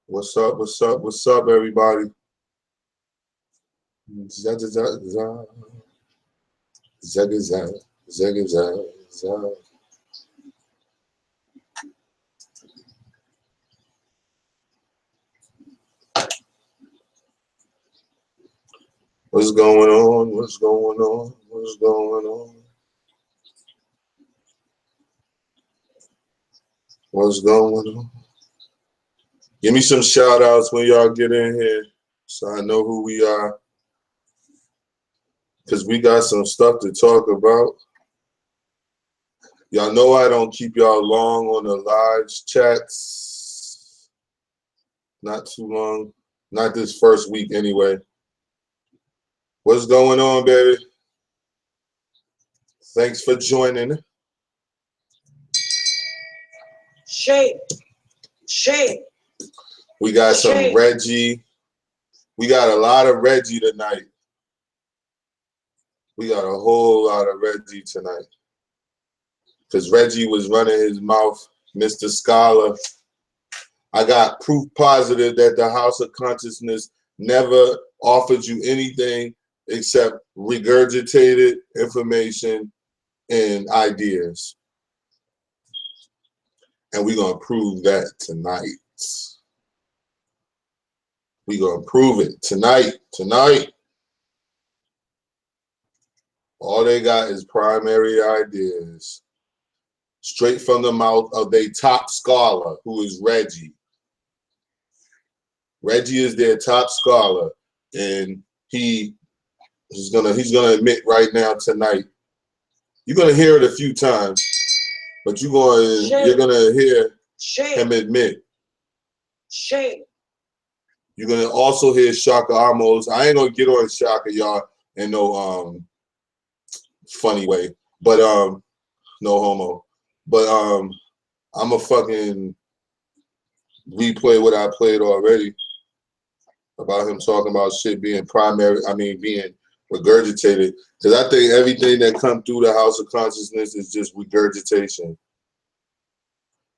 What's up? What's up? What's up, everybody? Zag, zag, zag, zag, zag, zag, zag, zag. What's going on? What's going on? What's going on? What's going on? Give me some shout outs when y'all get in here so I know who we are. Because we got some stuff to talk about. Y'all know I don't keep y'all long on the live chats. Not too long. Not this first week anyway. What's going on, baby? Thanks for joining. Shape. We got some Reggie. We got a lot of Reggie tonight. We got a whole lot of Reggie tonight. Because Reggie was running his mouth, Mr. Scholar. I got proof positive that the House of Consciousness never offered you anything except regurgitated information and ideas. And we're going to prove that tonight. We're going to prove it tonight. All they got is primary ideas. Straight from the mouth of their top scholar, who is Reggie. Reggie is their top scholar. And he's gonna admit right now tonight. You're gonna hear it a few times, but you're gonna hear him admit. You're gonna also hear Shaka Amos. I ain't gonna get on Shaka, y'all, in no funny way, but no homo. But I'm a fucking replay what I played already about him talking about shit being being regurgitated. Because I think everything that comes through the House of Consciousness is just regurgitation.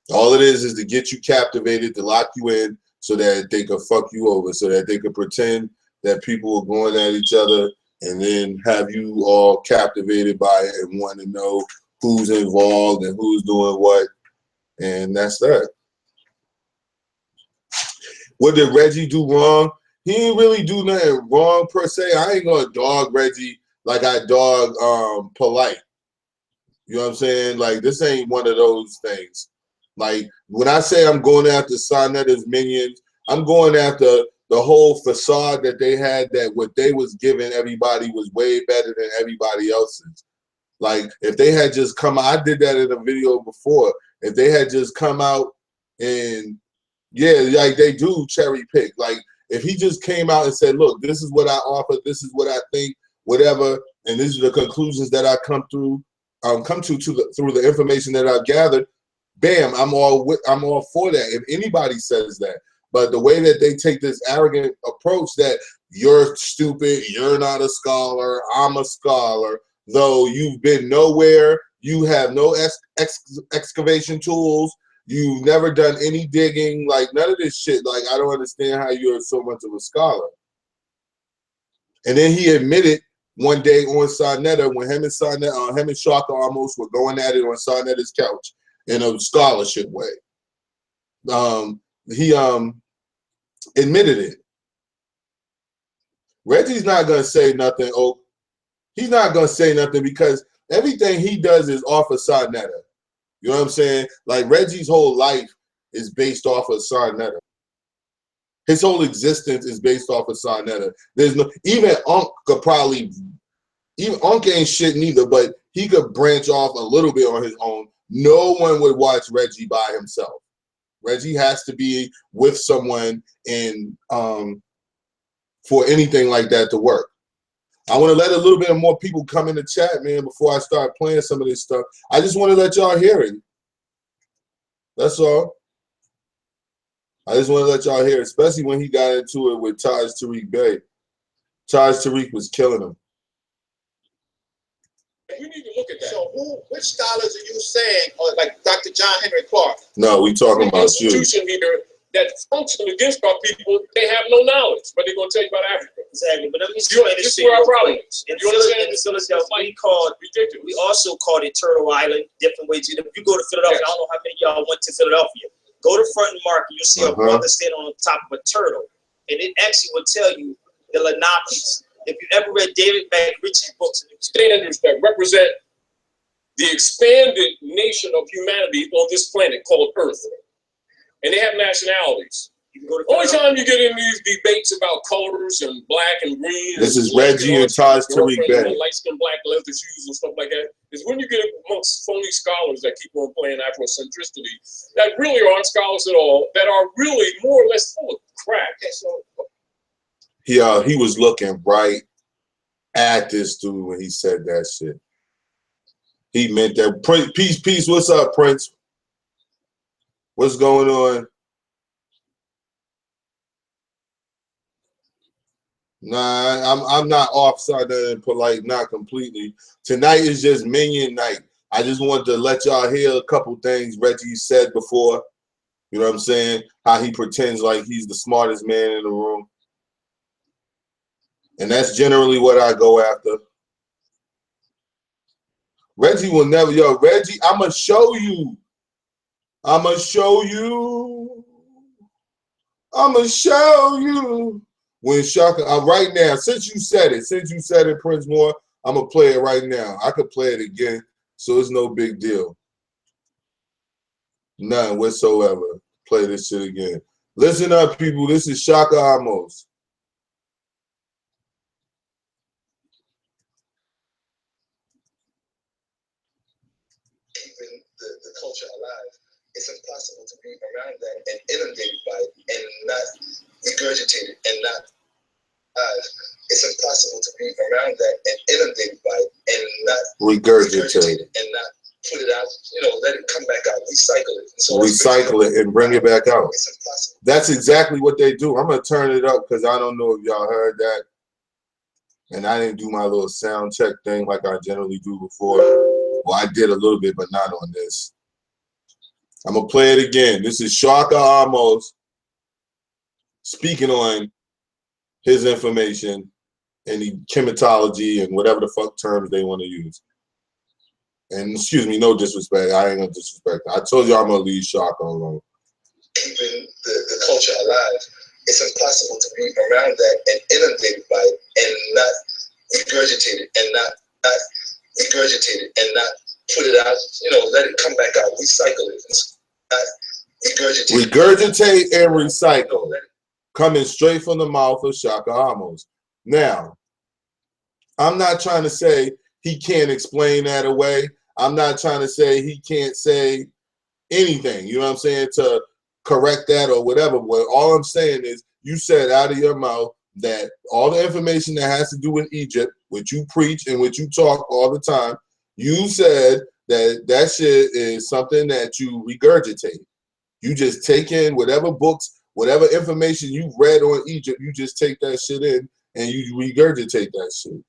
All it is to get you captivated, to lock you in so that they could fuck you over, so that they could pretend that people are going at each other and then have you all captivated by it and want to know who's involved and who's doing what. And that's that. What did Reggie do wrong? He didn't really do nothing wrong per se. I ain't gonna dog Reggie like I dog Polite. You know what I'm saying? Like, this ain't one of those things. Like, when I say I'm going after Sonetta's minions, I'm going after the whole facade that they had, that what they was giving everybody was way better than everybody else's. Like, if they had just come out, I did that in a video before. If they had just come out and, yeah, like they do cherry pick. Like, if he just came out and said, look, this is what I offer, this is what I think, whatever, and these are the conclusions that I come to through the information that I've gathered, bam, I'm all for that. If anybody says that. But the way that they take this arrogant approach that you're stupid, you're not a scholar, I'm a scholar, though you've been nowhere, you have no excavation tools, you've never done any digging, like none of this shit. Like, I don't understand how you're so much of a scholar. And then he admitted one day on Sonetta, when him and Shaka almost were going at it on Sonetta's couch in a scholarship way. He admitted it. Reggie's not gonna say nothing. Oh, he's not gonna say nothing because everything he does is off of Sonetta. You know what I'm saying? Like, Reggie's whole life is based off of Sonetta. His whole existence is based off of Sonetta. There's no, even Unc could probably, even Unc ain't shit neither, but he could branch off a little bit on his own. No one would watch Reggie by himself. Reggie has to be with someone in for anything like that to work. I want to let a little bit more people come in the chat, man, before I start playing some of this stuff. I just want to let y'all hear it. That's all. I just want to let y'all hear it, especially when he got into it with Taj Tariq Bey. Taj Tariq was killing him. You need to look at that. So which scholars are you saying, or like Dr. John Henry Clark? No, we talking about you. Institution leader that function against our people, they have no knowledge, but they're going to tell you about Africa. Exactly. But let me This is where our problem is. In You understand? Philadelphia, Ridiculous. we also called it Turtle Island, different ways. If you go to Philadelphia, Yes. I don't know how many of y'all went to Philadelphia. Go to Front and Market, you'll see a brother standing on the top of a turtle. And it actually will tell you the Lenapis. If you ever read David McRitchie's books, Standards that represent the expanded nation of humanity on this planet called Earth. And they have nationalities. you can go to Only time you get in these debates about colors and black and green. This is Reggie and Taj Tariq Bey. Light skin, black leather shoes and stuff like that. Is when you get amongst phony scholars that keep on playing Afrocentricity that really aren't scholars at all, that are really more or less full of crap. He was looking right at this dude when he said that shit. He meant that. Prince, peace. What's up, Prince? What's going on? Nah, I'm not offside and polite, not completely. Tonight is just minion night. I just wanted to let y'all hear a couple things Reggie said before. You know what I'm saying? How he pretends like he's the smartest man in the room. And that's generally what I go after. Reggie will never, Reggie, I'ma show you. I'ma show you. When Shaka, right now, since you said it, Prince Moore, I'm gonna play it right now. I could play it again, so it's no big deal. None whatsoever. Play this shit again. Listen up, people. This is Shaka Amos. Keeping the culture alive. It's impossible to be around that and inundated by it and not regurgitate it and not. It's impossible to be around that and inundated by it and not regurgitate it and not put it out. Let it come back out, recycle it. So recycle it and bring it back out. It's impossible. That's exactly what they do. I'm gonna turn it up because I don't know if y'all heard that, and I didn't do my little sound check thing like I generally do before. Well, I did a little bit, but not on this. I'm gonna play it again. This is Shaka Amos speaking on his information and the chematology and whatever the fuck terms they want to use. And excuse me, no disrespect. I ain't gonna disrespect. I told you I'm gonna leave Shaka alone. Keeping the culture alive. It's impossible to be around that and inundated by it and not regurgitate it and not regurgitate it and not put it out. Let it come back out, recycle it. Regurgitate and recycle. Coming straight from the mouth of Shaka Amos. Now, I'm not trying to say he can't explain that away. I'm not trying to say he can't say anything, you know what I'm saying, to correct that or whatever. But all I'm saying is you said out of your mouth that all the information that has to do with Egypt, which you preach and which you talk all the time, you said that shit is something that you regurgitate. You just take in whatever books, whatever information you read on Egypt, you just take that shit in and you regurgitate that shit.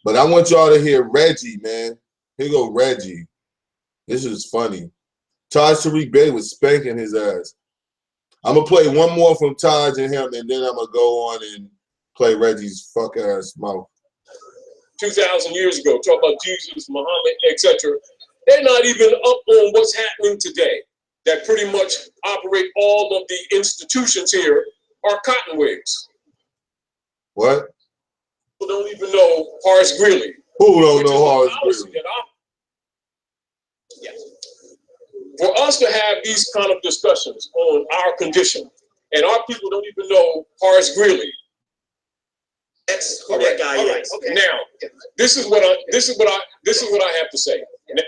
But I want y'all to hear Reggie, man. Here go Reggie. This is funny. Taj Tariq Bey was spanking his ass. I'm going to play one more from Taj and him, and then I'm going to go on and play Reggie's fuck ass mouth. 2,000 years ago, talk about Jesus, Muhammad, etc. They're not even up on what's happening today. That pretty much operate all of the institutions here are cotton wigs. What? People don't even know Horace Greeley. Who don't know Horace Greeley? Yeah. For us to have these kind of discussions on our condition, and our people don't even know Horace Greeley. That's who that guy is. Okay. Now, this is what I have to say.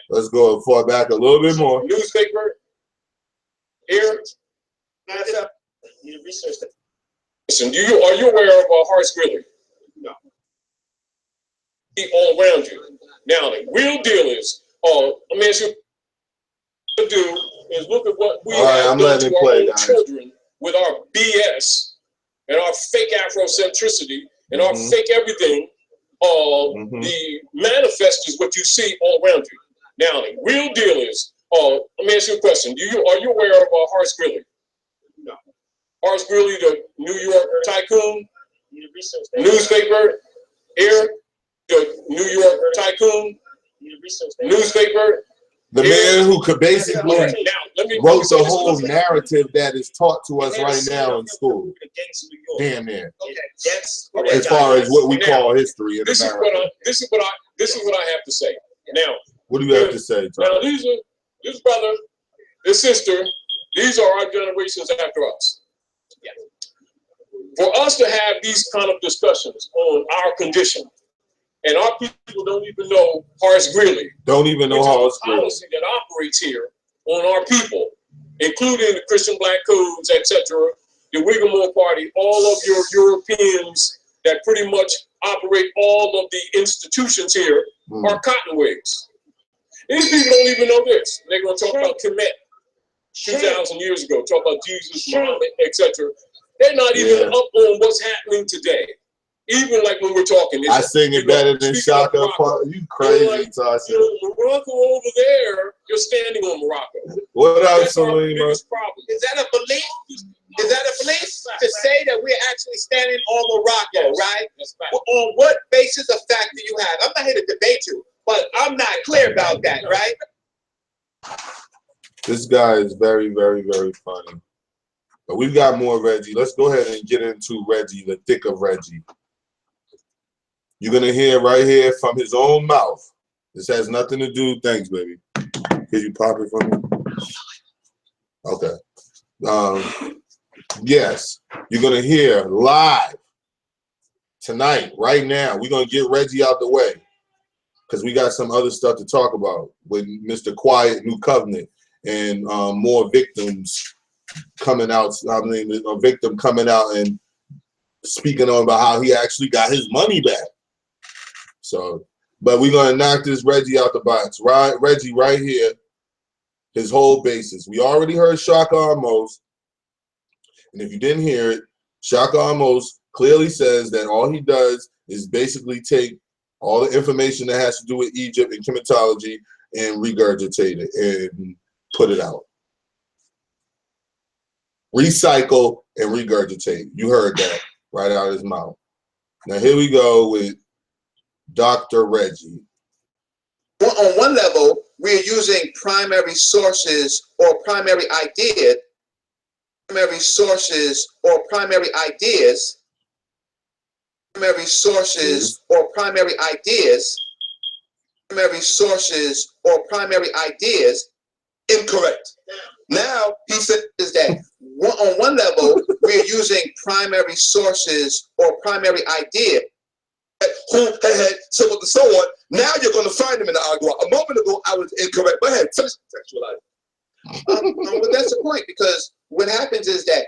Let's go far back a little bit more. Newspaper here. You research that. Listen, are you aware of Horace Greeley? No. All around you. Now, the real deal is, let me ask you, what to do is look at what we have done to our own children with our BS and our fake Afrocentricity and our fake everything. The manifest is what you see all around you. Now, the real deal is Let me ask you a question. Are you aware of Horace Greeley? No. Horace Greeley, the New York tycoon, newspaper, the New York tycoon, newspaper. The man who could basically Right, now, wrote the whole narrative that is taught to us right now in school. Damn near. Okay, as far as what we call history in this America. This is what I have to say. Now, What do you have to say, Tom? Now, this brother, this sister, these are our generations after us. For us to have these kind of discussions on our condition, and our people don't even know Horace Greeley. Don't even know Horace Greeley. Policy that operates here on our people, including the Christian Black codes, etc., the Whigamore Party, all of your Europeans that pretty much operate all of the institutions here are cottonwigs. These people don't even know this. They're going to talk about Kemet 2,000 years ago, talk about Jesus, Muhammad, etc. They're not even up on what's happening today. Even like when we're talking, I sing it better than Shaka. You crazy, Tasha. Morocco over there, you're standing on Morocco. What up, Selena? Is that a belief? Is that a belief to say that we're actually standing on Morocco, right? On what basis of fact do you have? I'm not here to debate you, but I'm not clear about that, right? This guy is very, very, very funny. But we've got more Reggie. Let's go ahead and get into Reggie, the thick of Reggie. You're going to hear right here from his own mouth. This has nothing to do. Thanks, baby. Can you pop it for me? Okay. Yes, you're going to hear live tonight, right now. We're going to get Reggie out the way because we got some other stuff to talk about with Mr. Quiet New Covenant and more victims coming out. I mean, a victim coming out and speaking on about how he actually got his money back. So, but we're going to knock this Reggie out the box. Right, Reggie right here, his whole basis. We already heard Shaka Amos. And if you didn't hear it, Shaka Amos clearly says that all he does is basically take all the information that has to do with Egypt and chematology and regurgitate it and put it out. Recycle and regurgitate. You heard that right out of his mouth. Now here we go with Dr. Reggie. On one level, we're using primary sources or primary ideas. Primary sources or primary ideas. Primary sources or primary ideas. Primary sources or primary ideas. Incorrect. Now he says that on one level we're using primary sources or primary ideas. Who had so on and so on. Now you're going to find them in the argument. A moment ago I was incorrect. Go ahead, finish sexualizing. Well, that's the point, because what happens is that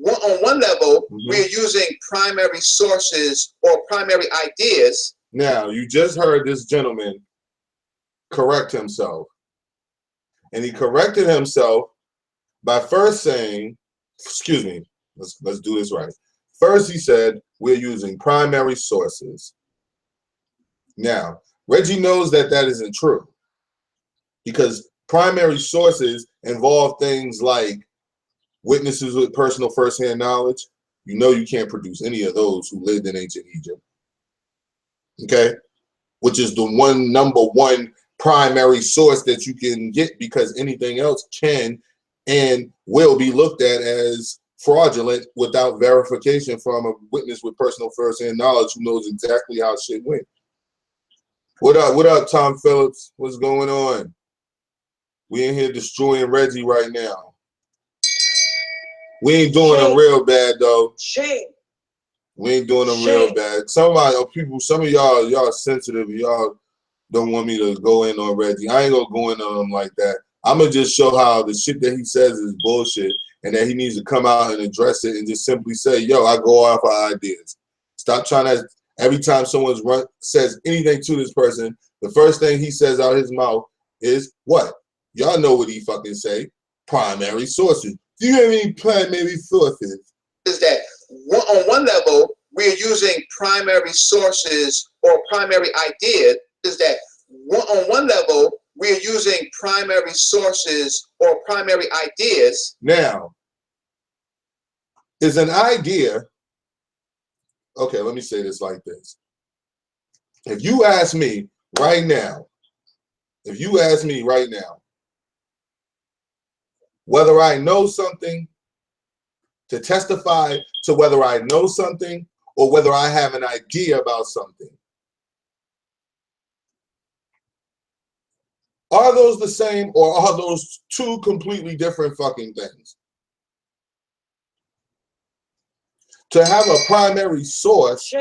on one level we're using primary sources or primary ideas. Now you just heard this gentleman correct himself, and he corrected himself by first saying, excuse me, let's do this right. First he said we're using primary sources. Now Reggie knows that that isn't true, because primary sources involve things like witnesses with personal first-hand knowledge. You know you can't produce any of those who lived in ancient Egypt. Okay? Which is the number one primary source that you can get, because anything else can and will be looked at as fraudulent without verification from a witness with personal first-hand knowledge who knows exactly how shit went. What up, Tom Phillips? What's going on? We in here destroying Reggie right now. We ain't doing them real bad though. Shame. We ain't doing them real bad. Some of y'all sensitive. Y'all don't want me to go in on Reggie. I ain't gonna go in on him like that. I'm gonna just show how the shit that he says is bullshit, and that he needs to come out and address it and just simply say, yo, I go off of ideas. Stop trying to, every time someone says anything to this person, the first thing he says out his mouth is what? Y'all know what he fucking say. Primary sources. Do you have any primary sources? Is that on one level we're using primary sources or primary ideas. Is that on one level we're using primary sources or primary ideas. Now, is an idea, okay, let me say this like this. If you ask me right now, whether I know something, to testify to whether I know something or whether I have an idea about something, are those the same or are those two completely different fucking things? To have a primary source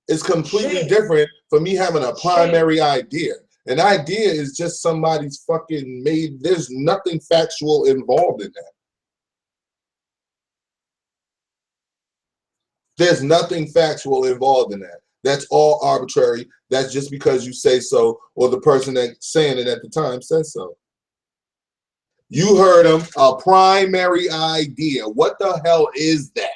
is completely different from me having a primary idea. An idea is just somebody's fucking made, there's nothing factual involved in that. There's nothing factual involved in that. That's all arbitrary. That's just because you say so, or the person that's saying it at the time says so. You heard him, a primary idea. What the hell is that?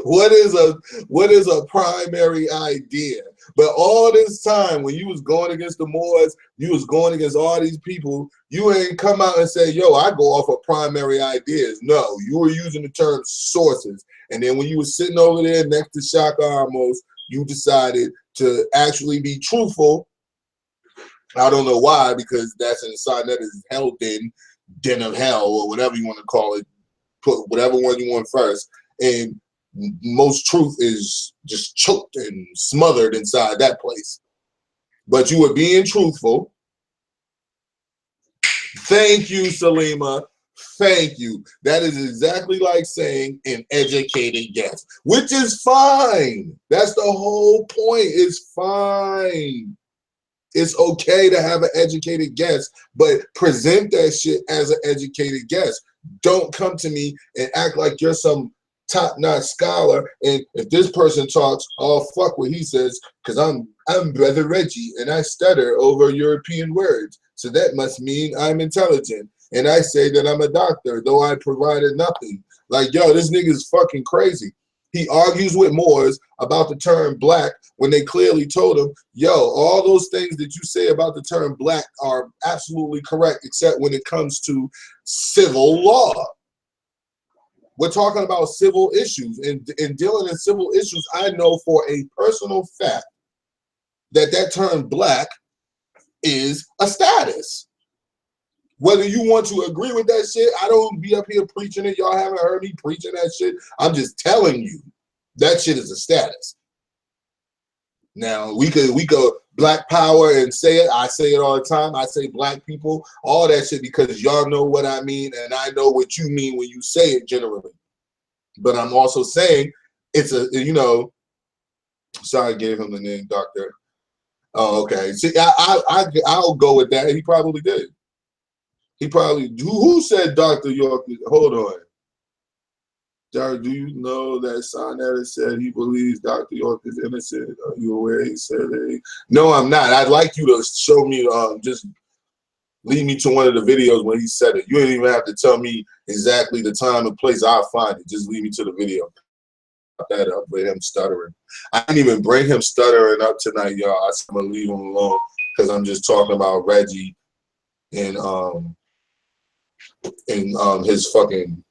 What is a primary idea? But all this time when you was going against the Moors, you was going against all these people, you ain't come out and say, yo, I go off of primary ideas. No, you were using the term sources. And then when you were sitting over there next to Shaka Amos, you decided to actually be truthful. I don't know why, because that's an sign that is hell den of hell, or whatever you want to call it. Put whatever one you want first. And most truth is just choked and smothered inside that place. But you were being truthful. Thank you, Salima. Thank you. That is exactly like saying an educated guess, which is fine. That's the whole point. It's fine. It's okay to have an educated guess, but present that shit as an educated guess. Don't come to me and act like you're some top-notch scholar, and if this person talks, oh fuck what he says, because I'm Brother Reggie and I stutter over European words, so that must mean I'm intelligent, and I say that I'm a doctor, though I provided nothing. Like, yo, this nigga is fucking crazy. He argues with Moors about the term black when they clearly told him, yo, all those things that you say about the term black are absolutely correct, except when it comes to civil law. We're talking about civil issues, and dealing in civil issues, I know for a personal fact that that term black is a status. Whether you want to agree with that shit, I don't be up here preaching it. Y'all haven't heard me preaching that shit. I'm just telling you, that shit is a status. Now, we could black power and say it. I say it all the time. I say black people, all that shit, because y'all know what I mean, and I know what you mean when you say it generally. But I'm also saying it's a, you know, sorry I gave him the name Doctor. Oh, okay. See, I'll go with that. He probably did. He probably, who said Dr. York? Hold on. Jared, do you know that Sonetta said he believes Dr. York is innocent? Are you aware he said that? No, I'm not. I'd like you to show me, just lead me to one of the videos when he said it. You didn't even have to tell me exactly the time and place. I'll find it. Just lead me to the video. That up with him stuttering. I didn't even bring him stuttering up tonight, y'all. I'm gonna leave him alone because I'm just talking about Reggie and his fucking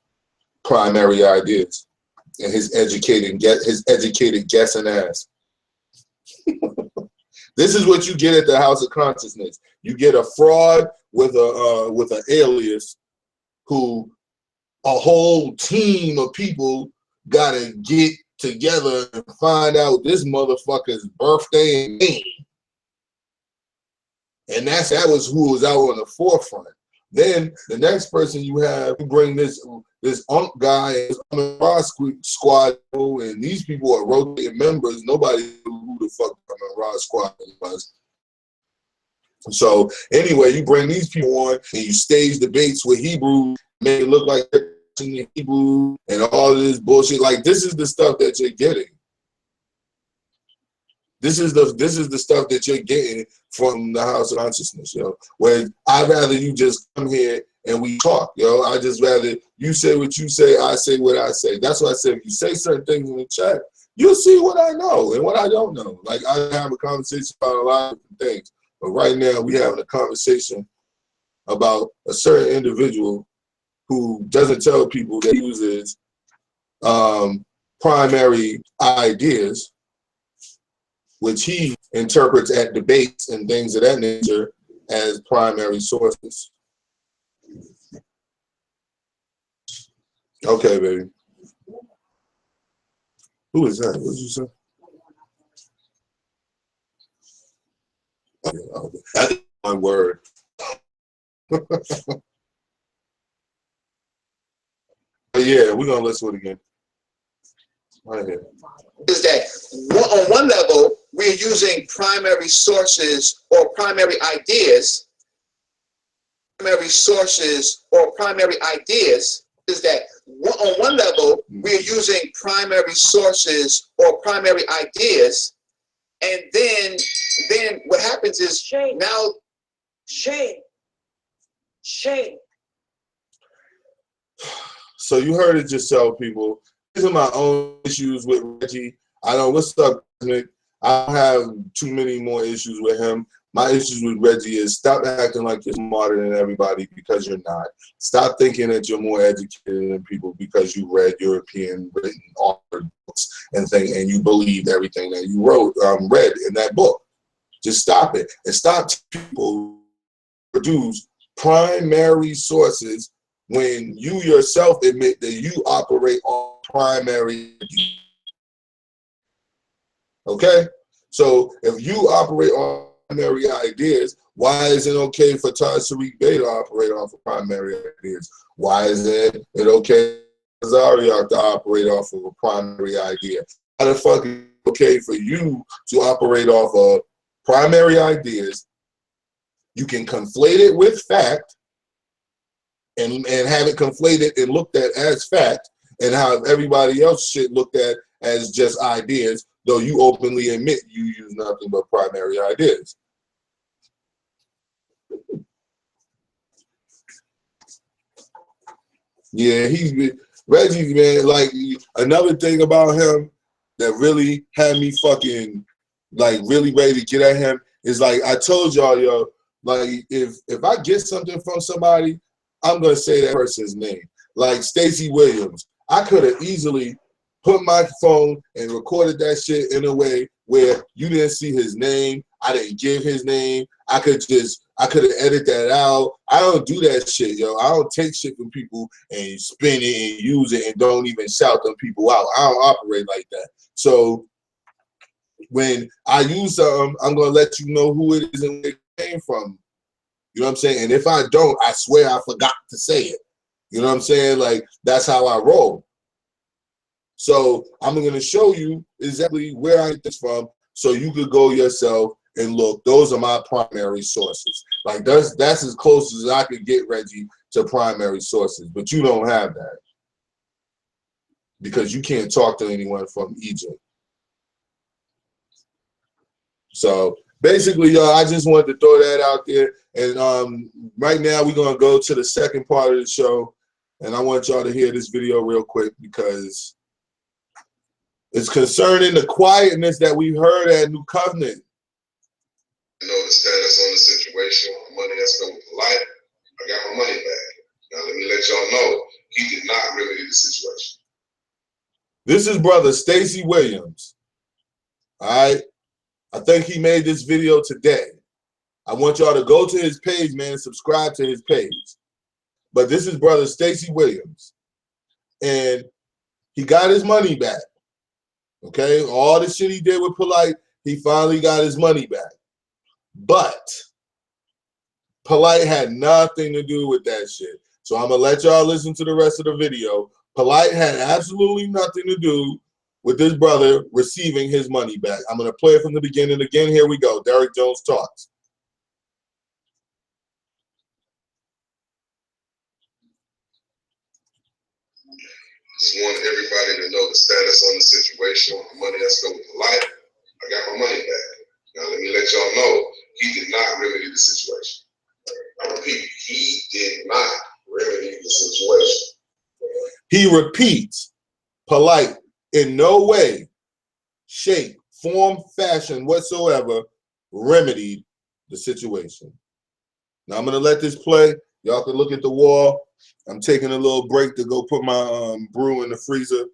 primary ideas and his educated guessing ass. This is what you get at the House of Consciousness. You get a fraud with an alias who a whole team of people gotta get together and find out this motherfucker's birthday and name. And that was who was out on the forefront. Then the next person you have, you bring this Unk guy, his squad, and these people are rotating members. Nobody knew who the fuck the Rod squad was. So anyway, you bring these people on and you stage debates with Hebrew, make it look like they're in Hebrew and all of this bullshit. Like, this is the stuff that you're getting. This is the stuff that you're getting from the House of Consciousness, yo. Where I'd rather you just come here and we talk, yo. I just rather you say what you say, I say what I say. That's why I said if you say certain things in the chat, you'll see what I know and what I don't know. Like, I have a conversation about a lot of different things, but right now we having a conversation about a certain individual who doesn't tell people that he uses primary ideas, which he interprets at debates and things of that nature as primary sources. Okay, baby. Who is that? What did you say? That's one word. Yeah, we're gonna listen to it again. Right here. Is that on one level we're using primary sources or primary ideas. Primary sources or primary ideas is that on one level we're using primary sources or primary ideas, and then what happens is shame. So you heard it yourself, people. These are my own issues with Reggie. I know what's up, Nick. I don't have too many more issues with him. My issues with Reggie is stop acting like you're smarter than everybody because you're not. Stop thinking that you're more educated than people because you read European written authored books and you believed everything that you read in that book. Just stop it and stop people who produce primary sources when you yourself admit that you operate on primary. Okay? So if you operate on primary ideas, why is it okay for Tariq Bey to operate off of primary ideas? Why is it okay for Zariak to operate off of a primary idea? How the fuck is it okay for you to operate off of primary ideas? You can conflate it with fact and have it conflated and looked at as fact, and have everybody else shit looked at as just ideas, though you openly admit you use nothing but primary ideas. Yeah, Reggie, man. Like, another thing about him that really had me fucking like really ready to get at him is, like I told y'all, yo, like if I get something from somebody, I'm gonna say that person's name. Like Stacey Williams, I could have easily put my phone and recorded that shit in a way where you didn't see his name. I didn't give his name. I could have edited that out. I don't do that shit, yo. I don't take shit from people and spin it and use it and don't even shout them people out. I don't operate like that. So when I use something, I'm gonna let you know who it is and where it came from. You know what I'm saying? And if I don't, I swear I forgot to say it. You know what I'm saying? Like, that's how I roll. So I'm going to show you exactly where I get this from so you could go yourself and look. Those are my primary sources. Like, that's as close as I could get, Reggie, to primary sources. But you don't have that because you can't talk to anyone from Egypt. So basically, y'all, I just wanted to throw that out there. And right now we're going to go to the second part of the show. And I want y'all to hear this video real quick because it's concerning the quietness that we heard at New Covenant. I know the status on the situation, the money that's going to life. I got my money back. Now let me let y'all know, he did not remedy the situation. This is brother Stacey Williams. All right. I think he made this video today. I want y'all to go to his page, man, and subscribe to his page. But this is brother Stacey Williams. And he got his money back. Okay? All the shit he did with Polite, he finally got his money back. But Polite had nothing to do with that shit. So I'm going to let y'all listen to the rest of the video. Polite had absolutely nothing to do with this brother receiving his money back. I'm going to play it from the beginning again. Here we go. Derek Jones talks. Just want everybody to know the status on the situation, the money that's going to life. I got my money back. Now let me let y'all know, he did not remedy the situation. I repeat, he did not remedy the situation. He repeats, Polite in no way shape, form, fashion whatsoever remedied the situation. Now I'm gonna let this play. Y'all can look at the wall. I'm taking a little break to go put my brew in the freezer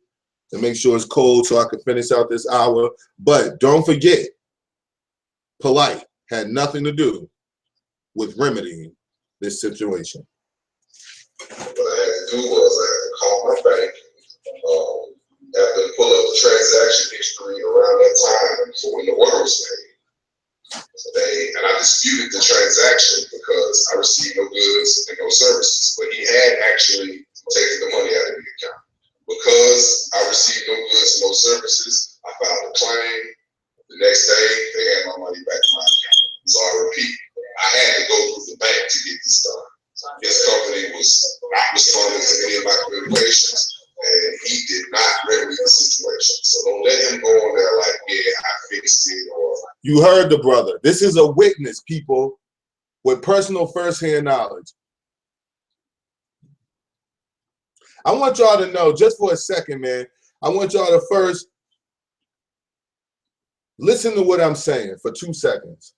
to make sure it's cold so I can finish out this hour. But don't forget, Polite had nothing to do with remedying this situation. What I had to do was I had to call my bank, have them pull up the transaction history around that time for when the order was made. And I disputed the transaction because I received no goods and no services, but he had actually taken the money out of the account. Because I received no goods and no services, I filed a claim. The next day, they had my money back in my account. So I repeat, I had to go through the bank to get this done. His company was not responding to any of my communications, and he did not remedy the situation. So don't let him go on there like, yeah, I fixed it. Or you heard the brother. This is a witness, people, with personal firsthand knowledge. I want y'all to know, just for a second, man, I want y'all to first listen to what I'm saying for 2 seconds.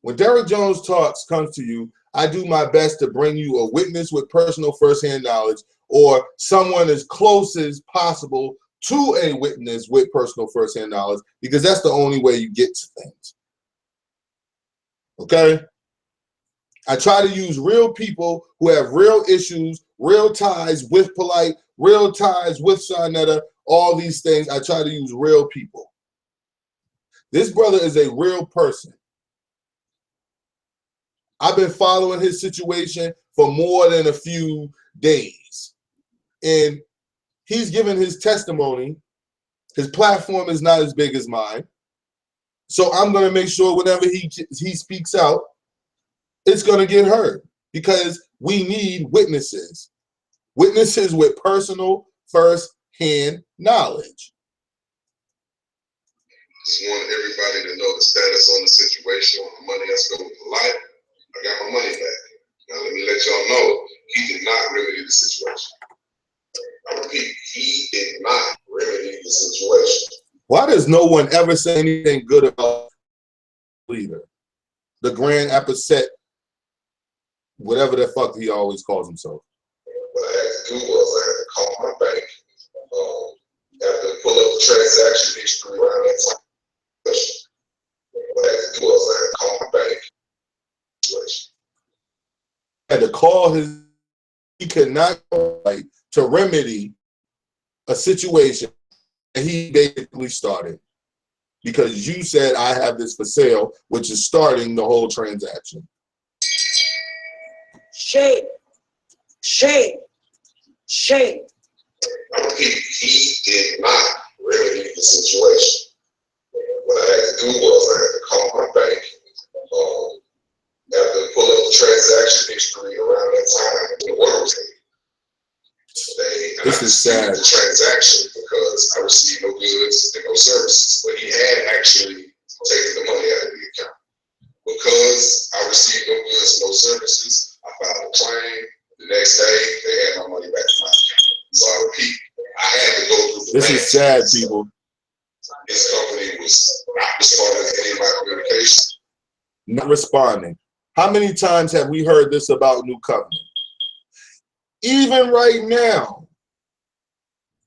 When Derek Jones Talks comes to you, I do my best to bring you a witness with personal firsthand knowledge or someone as close as possible to a witness with personal firsthand knowledge, because that's the only way you get to things. Okay? I try to use real people who have real issues, real ties with Polite, real ties with Sarnetta, all these things. I try to use real people. This brother is a real person. I've been following his situation for more than a few days. And he's given his testimony. His platform is not as big as mine. So I'm going to make sure whenever he speaks out, it's going to get heard, because we need witnesses. Witnesses with personal first-hand knowledge. just want everybody to know the status on the situation, on the money that's going to life. I got my money back. Now let me let y'all know, he did not remedy the situation. I repeat, he did not remedy the situation. Why does no one ever say anything good about the leader? The Grand Apposite, whatever the fuck he always calls himself. What I had to do was I had to call my bank, have them pull up the transaction history around that time. What I had to do was I had to call my bank. Had to call his, he could not like to remedy a situation that he basically started, because you said I have this for sale, which is starting the whole transaction. Shame, shame, shame. I repeat, he did not remedy the situation. What I had to do was I had to call my bank, have them pull up the transaction history around that time when the order was made. This is sad. The transaction because I received no goods and no services, but he had actually taken the money out of the account. Because I received no goods and no services, I filed a claim. The next day, they had my money back in my account. So I repeat, I had to go through the This is sad, people. His company was not responding to any of my communication. Not responding. How many times have we heard this about New Covenant? Even right now,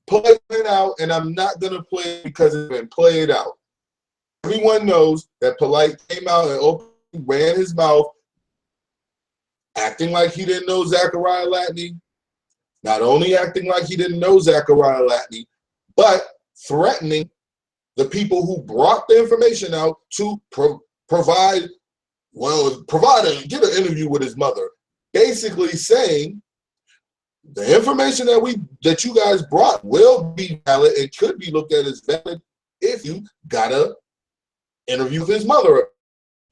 play it out, and I'm not going to play it because it's been played out. Everyone knows that Polite came out and openly ran his mouth, acting like he didn't know Zachariah Latney. Not only acting like he didn't know Zachariah Latney, but threatening the people who brought the information out to get an interview with his mother, basically saying the information that you guys brought will be valid and could be looked at as valid if you got an interview with his mother.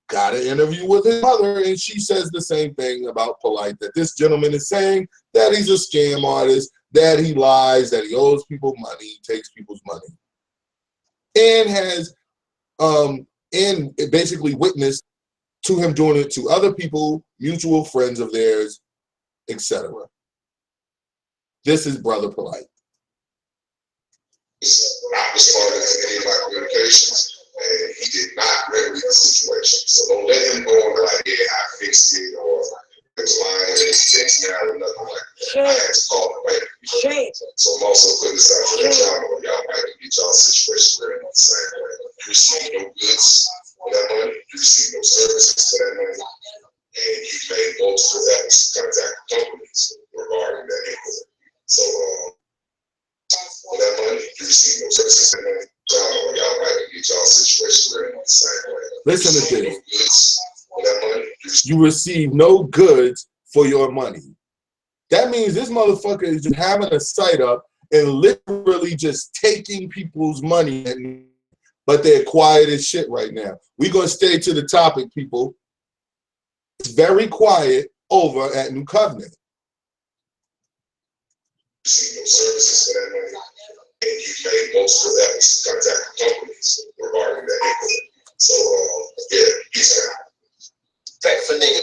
Got an interview with his mother, and she says the same thing about Polite, that this gentleman is saying that he's a scam artist, that he lies, that he owes people money, takes people's money, and has and basically witnessed to him doing it to other people, mutual friends of theirs, etc. This is Brother Polite. not responding to any of my communications, and he did not remedy the situation. So don't let him go on like, yeah, I fixed it, or it's lying in his text now, or nothing like that. I had to call the bank. So I'm also putting this out for y'all know y'all might get y'all situation ready the same way. You receive no goods for that money, you receive no services for that money, and you made multiple efforts to contact companies regarding that inquiry. So for that money, you receive no services for that money. Y'all might get y'all situation ready the same way. Listen to this. You receive no goods for your money. That means this motherfucker is just having a site up and literally just taking people's money, but they're quiet as shit right now. We're going to stay to the topic, people. It's very quiet over at New Covenant. No services for that money, and you made multiple efforts to contact companies regarding that inquiry. So, yeah, peace out. Fact for nigga.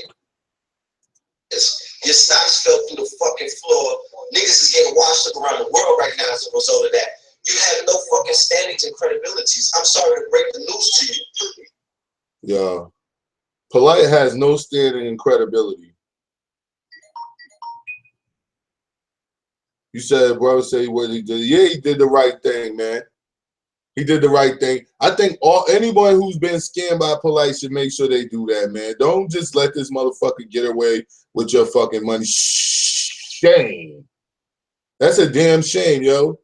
Your stocks fell through the fucking floor. Niggas is getting washed up around the world right now as a result of that. You have no fucking standings and credibilities. I'm sorry to break the news to you. Yeah. Polite has no standing and credibility. You said, brother, say what he did. Yeah, he did the right thing, man. He did the right thing. I think anyone who's been scammed by Polite should make sure they do that, man. Don't just let this motherfucker get away with your fucking money. Shame. That's a damn shame, yo.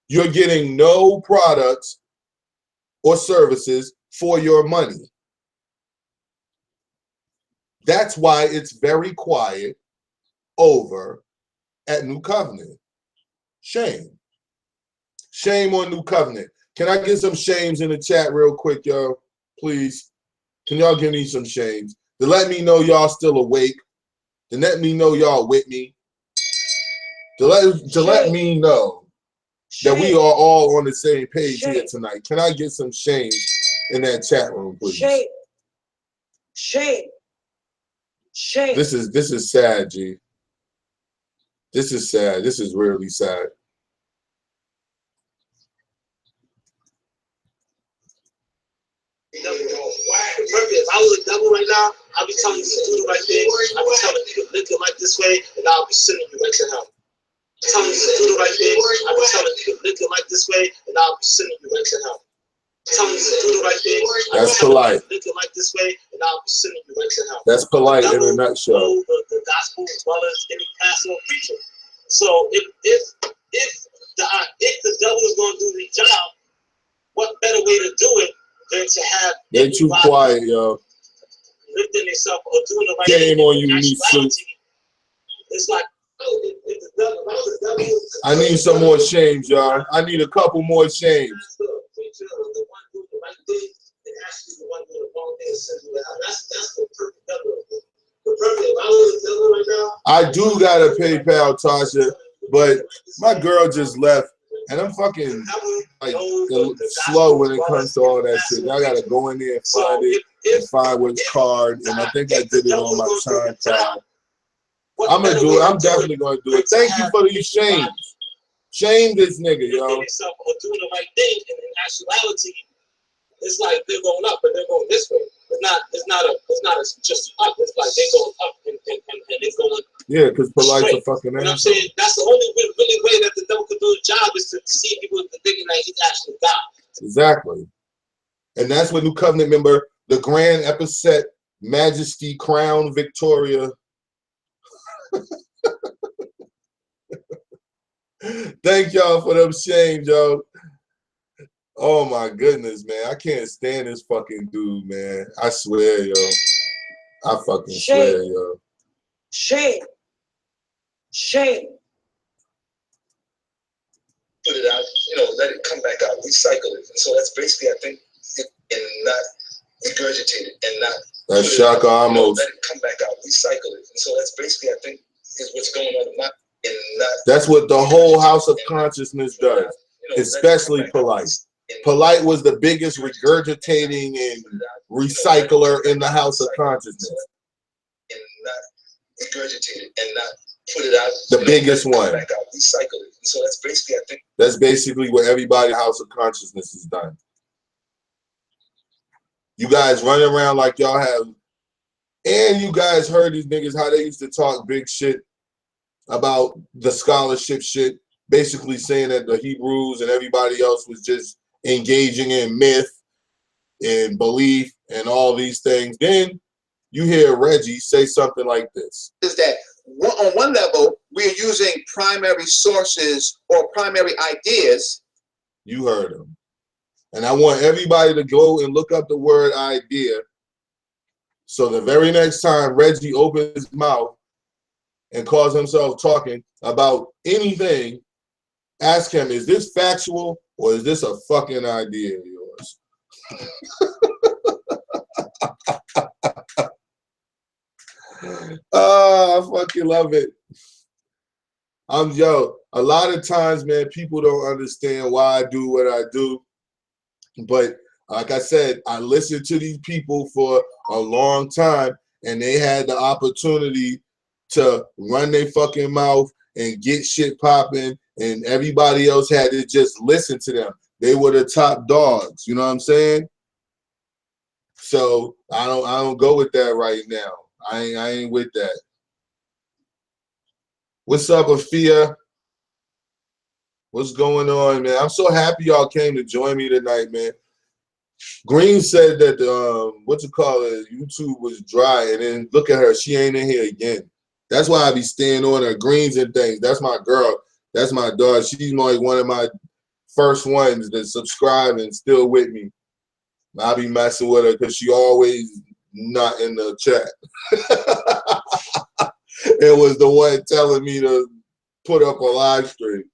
You're getting no products or services for your money. That's why it's very quiet over at New Covenant. Shame. Shame on New Covenant. Can I get some shames in the chat real quick, yo? Please. Can y'all give me some shames? To let me know y'all still awake. To let me know y'all with me. To let me know that we are all on the same page here tonight. Can I get some shames in that chat room, please? Shame. This is sad, G. This is sad. This is really sad. If I was a devil right now, I'd be telling you to do the right thing. I'd be telling you to live your life this way, and I'll be sending you right to hell. Telling you to do the right thing. I'd be telling you to live your life this way, and I'll be sending you right to hell. Telling you to do the right thing. That's polite. Live your life this way, and I'll be sending you right to hell. That's polite in a nutshell. The gospel as well as any pastor or preacher. So if the devil is going to do the job, what better way to do it than to have they're too quiet, yo. Lifting themselves or doing the right thing on you, it's like, if the devil, I need some more shames, y'all. I need a couple more shames. I do got a PayPal, Tasha, but my girl just left, and I'm fucking like slow when it comes to all that shit. I gotta go in there and find it and find which card, and I think I did it on my time card. I'm gonna do it. I'm definitely gonna do it. Thank you for these shames. Shame this nigga, yo. Or doing the right thing, and in actuality, it's like they're going up, but they're going this way. It's not just up. It's like they're going up and they're going. Yeah, because Polite's a fucking asshole. I'm saying that's the only really way that the devil could do a job is to see people thinking that he's actually God. Exactly, and that's what New Covenant member, the Grand Epicet Majesty Crown Victoria. Thank y'all for them shames, yo. Oh my goodness, man. I can't stand this fucking dude, man. I swear, yo. I fucking swear, yo. Shame. Put it out, let it come back out, recycle it. And so that's basically, I think, and not regurgitate it and not. That's Shaka Amos. Let it come back out, recycle it. And so that's basically, I think, is what's going on. That's what the whole House of Consciousness does, especially Polite. Polite was the biggest regurgitating and recycler in the House of Consciousness. And not regurgitate it and not put it out. The biggest one. Back out, recycle it. And so that's basically, I think. That's basically what everybody's house of consciousness is done. You guys running around like y'all have, and you guys heard these niggas how they used to talk big shit about the scholarship shit, basically saying that the Hebrews and everybody else was just engaging in myth and belief and all these things. Then you hear Reggie say something like this. Is that on one level, we're using primary sources or primary ideas. You heard him. And I want everybody to go and look up the word idea. So the very next time Reggie opens his mouth and calls himself talking about anything, ask him, is this factual or is this a fucking idea of yours? Oh, I fucking love it. Yo, a lot of times, man, people don't understand why I do what I do. But like I said, I listened to these people for a long time, and they had the opportunity to run their fucking mouth and get shit popping, and everybody else had to just listen to them. They were the top dogs, you know what I'm saying? So I don't go with that right now. I ain't with that. What's up, Afia? What's going on, man? I'm so happy y'all came to join me tonight, man. Green said that YouTube was dry, and then look at her, she ain't in here again. That's why I be staying on her. Greens and things. That's my girl. That's my daughter. She's like one of my first ones that subscribe and still with me. I be messing with her because she always not in the chat. It was the one telling me to put up a live stream.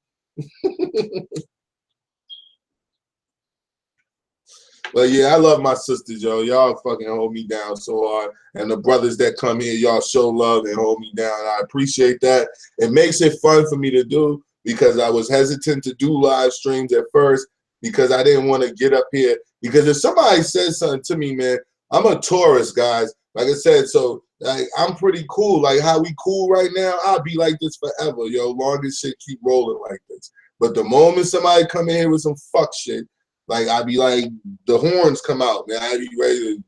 But yeah, I love my sisters, yo. Y'all fucking hold me down so hard. And the brothers that come here, y'all show love and hold me down. I appreciate that. It makes it fun for me to do because I was hesitant to do live streams at first because I didn't want to get up here. Because if somebody says something to me, man, I'm a tourist, guys. Like I said, so like I'm pretty cool. Like how we cool right now, I'll be like this forever, yo. Long as shit keep rolling like this. But the moment somebody come in here with some fuck shit, like I be like, the horns come out, man. I be ready to.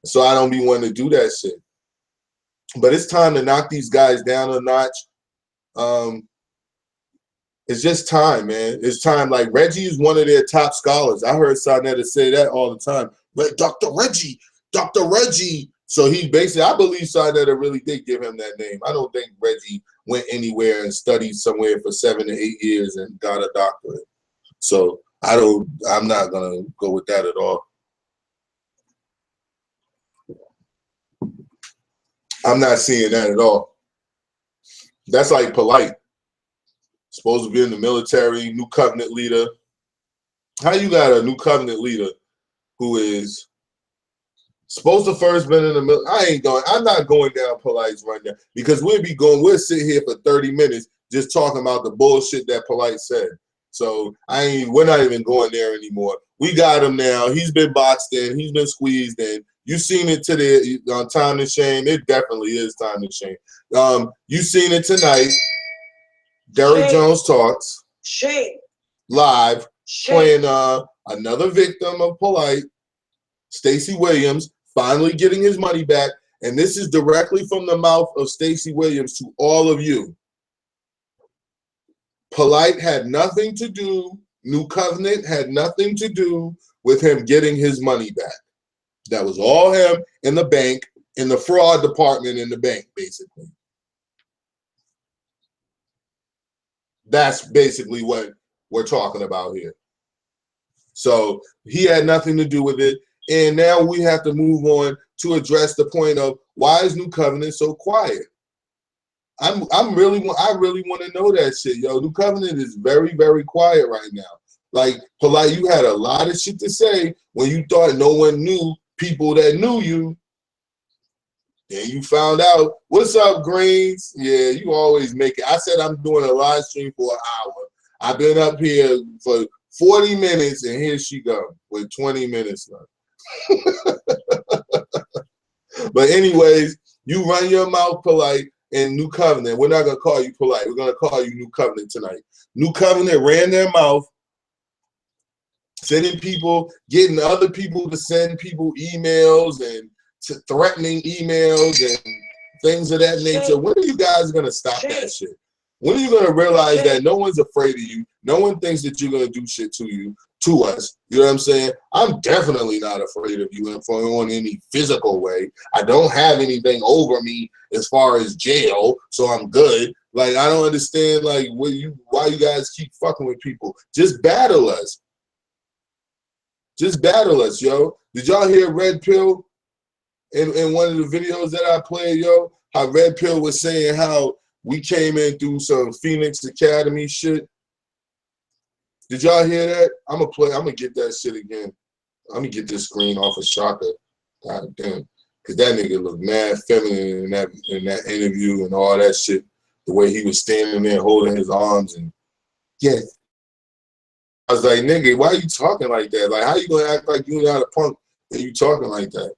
So I don't be wanting to do that shit. But it's time to knock these guys down a notch. It's just time, man. It's time. Like Reggie is one of their top scholars. I heard Sarnetta say that all the time. But Dr. Reggie. So he basically, I believe Sarnetta really did give him that name. I don't think Reggie went anywhere and studied somewhere for 7 to 8 years and got a doctorate. So I'm not gonna go with that at all. I'm not seeing that at all. That's like Polite. Supposed to be in the military, New Covenant leader. How you got a New Covenant leader who is supposed to first been in the military? I'm not going down Polite's rundown because we'll sit here for 30 minutes just talking about the bullshit that Polite said. So we're not even going there anymore. We got him now. He's been boxed in. He's been squeezed in. You seen it today on Time to Shame. It definitely is Time to Shame. You seen it tonight. Derrick Jones Talks. Shame. Live. Shame. Playing another victim of Polite, Stacey Williams, finally getting his money back. And this is directly from the mouth of Stacey Williams to all of you. Polite had nothing to do, New Covenant had nothing to do with him getting his money back. That was all him in the bank, in the fraud department in the bank, basically. That's basically what we're talking about here. So he had nothing to do with it. And now we have to move on to address the point of why is New Covenant so quiet? I really want to know that shit, yo. New Covenant is very, very quiet right now. Like Polite, you had a lot of shit to say when you thought no one knew people that knew you. And you found out, what's up, Greens? Yeah, you always make it. I said I'm doing a live stream for an hour. I've been up here for 40 minutes, and here she go with 20 minutes left. But anyways, you run your mouth Polite. and New Covenant. We're not gonna call you Polite. We're gonna call you New Covenant tonight. New Covenant ran their mouth, sending people, getting other people to send people emails and threatening emails and things of that nature. When are you guys gonna stop that shit? When are you gonna realize that no one's afraid of you? No one thinks that you're gonna do shit to you, to us. You know what I'm saying? I'm definitely not afraid of you in any physical way. I don't have anything over me as far as jail, so I'm good. Like, I don't understand, like, why you guys keep fucking with people. Just battle us. Just battle us, yo. Did y'all hear Red Pill in one of the videos that I played, yo? How Red Pill was saying how we came in through some Phoenix Academy shit. Did y'all hear that? I'm gonna get that shit again. I'm gonna get this screen off of Shaka. God damn. Cause that nigga looked mad feminine in that interview and all that shit. The way he was standing there holding his arms and yeah. I was like, nigga, why are you talking like that? Like, how you gonna act like you're not a punk and you talking like that?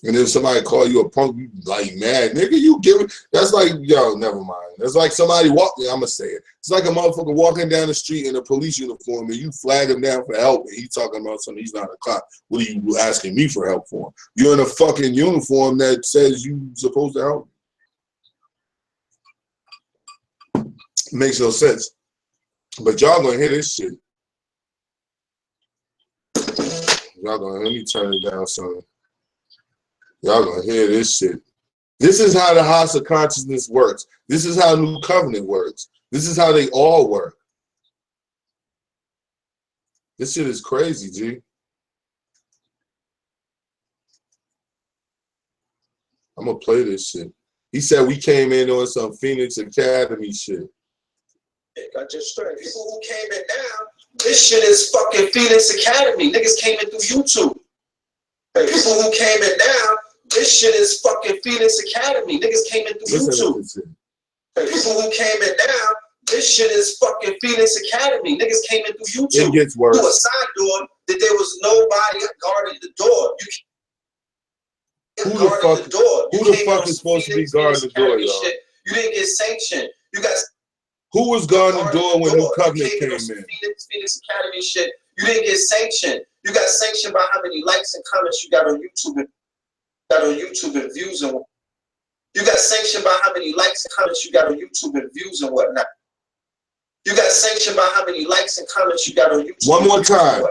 And if somebody call you a punk, you like mad, nigga, you give it. That's like, yo, never mind. That's like somebody walking, I'm gonna say it. It's like a motherfucker walking down the street in a police uniform and you flag him down for help and he talking about something, he's not a cop. What are you asking me for help for? You're in a fucking uniform that says you supposed to help. Makes no sense. But y'all gonna hear this shit. Y'all gonna, let me turn it down some. Y'all gonna hear this shit. This is how the House of Consciousness works. This is how New Covenant works. This is how they all work. This shit is crazy, G. I'm gonna play this shit. He said we came in on some Phoenix Academy shit. I just started. People who came in now, this shit is fucking Phoenix Academy. Niggas came in through YouTube. Hey, people who came in now, this shit is fucking Phoenix Academy. Niggas came in through YouTube. Hey, people who came in now, this shit is fucking Phoenix Academy. Niggas came in through YouTube. It gets worse. Through a side door that there was nobody guarding the door. Who the fuck is supposed to be guarding the door, y'all? You didn't get sanctioned. You got. Who was guarding the door when New Covenant came in? Phoenix Academy shit. You didn't get sanctioned. You got sanctioned by how many likes and comments you got on YouTube and views and you got sanctioned by how many likes and comments you got on YouTube and views and whatnot. You got sanctioned by how many likes and comments you got on YouTube. One more time.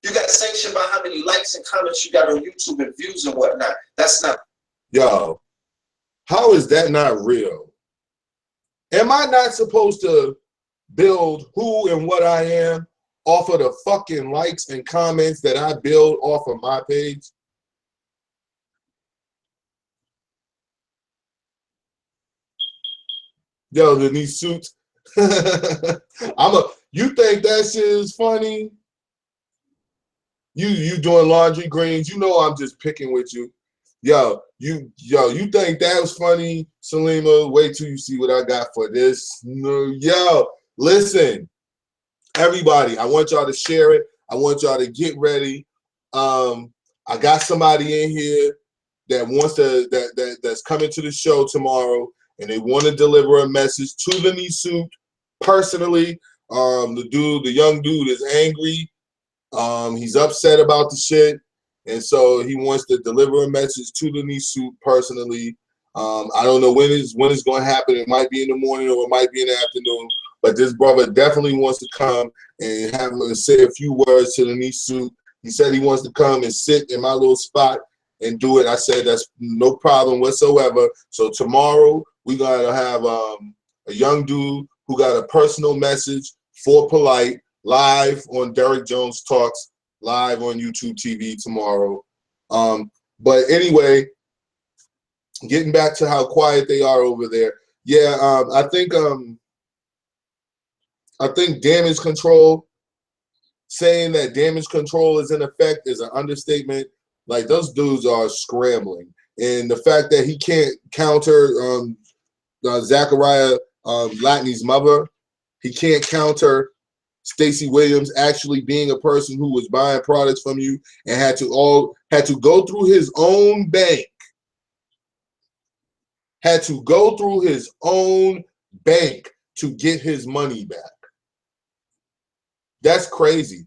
You got sanctioned by how many likes and comments you got on YouTube and views and whatnot. That's not. Yo, how is that not real? Am I not supposed to build who and what I am off of the fucking likes and comments that I build off of my page? Yo, the new suits. You think that shit is funny? You doing laundry greens? You know I'm just picking with you. Yo, you think that was funny, Salima? Wait till you see what I got for this. No, yo, listen, everybody, I want y'all to share it. I want y'all to get ready. I got somebody in here that wants to that's coming to the show tomorrow, and they want to deliver a message to the Nisut personally. The young dude is angry. He's upset about the shit. And so he wants to deliver a message to the Nisut personally. I don't know when it's going to happen. It might be in the morning or it might be in the afternoon. But this brother definitely wants to come and say a few words to the Nisut. He said he wants to come and sit in my little spot and do it. I said that's no problem whatsoever. So tomorrow we're going to have a young dude who got a personal message for Polite live on Derek Jones Talks, live on YouTube TV tomorrow. But anyway, getting back to how quiet they are over there. Yeah, I think damage control, saying that damage control is in effect is an understatement. Like, those dudes are scrambling. And the fact that he can't counter Zachariah Latney's mother, he can't counter Stacey Williams actually being a person who was buying products from you and had to go through his own bank had to go through his own bank to get his money back. That's crazy.